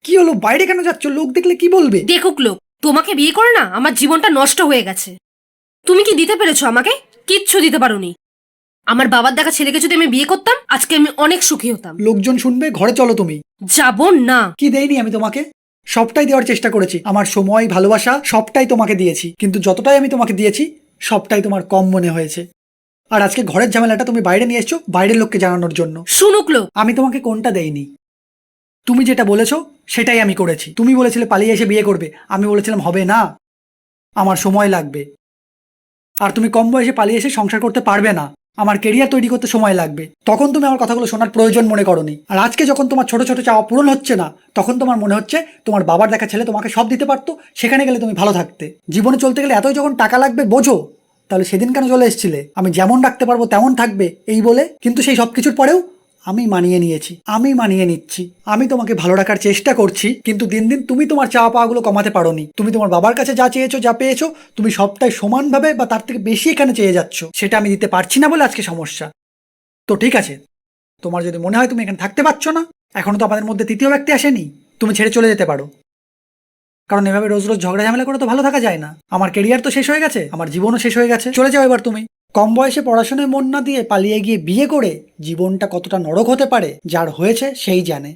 কি হলো, বাইরে কেন যাচ্ছ? লোক দেখলে কি বলবে? দেখুক লোক, তোমাকে বিয়ে করে না আমার জীবনটা নষ্ট হয়ে গেছে। তুমি কি দিতে পেরেছো আমাকে? কিচ্ছু দিতে পারোনি। আমার বাবার দেখা ছেলেকে যদি আমি বিয়ে করতাম আজকে আমি অনেক সুখী হতাম। লোকজন শুনবে, ঘরে চলো তুমি। যাবো না। কি দেইনি আমি তোমাকে? সবটাই দেওয়ার চেষ্টা করেছি, আমার সময়, ভালোবাসা সবটাই তোমাকে দিয়েছি, কিন্তু যতটাই আমি তোমাকে দিয়েছি সবটাই তোমার কম মনে হয়েছে। আর আজকে ঘরের ঝামেলাটা তুমি বাইরে নিয়ে এসছো বাইরের লোককে জানানোর জন্য। শুনুক লোক। আমি তোমাকে কোনটা দেইনি? তুমি যেটা বলেছো সেটাই আমি করেছি। তুমি বলেছিলে পালিয়ে এসে বিয়ে করবে, আমি বলেছিলাম হবে না, আমার সময় লাগবে। আর তুমি কম বয়সে পালিয়ে এসে সংসার করতে পারবে না, আমার কেরিয়ার তৈরি করতে সময় লাগবে। তখন তুমি আমার কথাগুলো শোনার প্রয়োজন মনে করোনি। আর আজকে যখন তোমার ছোট ছোট চাওয়া পূরণ হচ্ছে না, তখন তোমার মনে হচ্ছে তোমার বাবার দেখা ছেলে তোমাকে সব দিতে পারতো, সেখানে গেলে তুমি ভালো থাকতে। জীবনে চলতে গেলে এতই যখন টাকা লাগবে বোঝো, তাহলে সেদিন কেন চলে এসেছিলে? আমি যেমন রাখতে পারবো তেমন থাকবে এই বলে। কিন্তু সেই সব কিছুর পরেও আমি মানিয়ে নিয়েছি, আমি মানিয়ে নিচ্ছি। আমি তোমাকে ভালো রাখার চেষ্টা করছি, কিন্তু দিন দিন তুমি তোমার চাওয়া পাওয়াগুলো কমাতে পারোনি। তুমি তোমার বাবার কাছে যা চেয়েছো, যা পেয়েছো, তুমি সবটাই সমানভাবে বা তার থেকে বেশি এখানে চেয়ে যাচ্ছ। সেটা আমি দিতে পারছি না বলে আজকে সমস্যা। তো ঠিক আছে, তোমার যদি মনে হয় তুমি এখানে থাকতে পারছো না, এখনো তো আমাদের মধ্যে তৃতীয় ব্যক্তি আসেনি, তুমি ছেড়ে চলে যেতে পারো। কারণ এভাবে রোজ রোজ ঝগড়া ঝামেলা করে তো ভালো থাকা যায় না। আমার কেরিয়ার তো শেষ হয়ে গেছে, আমার জীবনও শেষ হয়ে গেছে, চলে যাও এবার তুমি। কম বয়সে পড়াশোনায় মন না দিয়ে পালিয়ে গিয়ে বিয়ে করে জীবনটা কতটা নরক হতে পারে যার হয়েছে সেই জানে।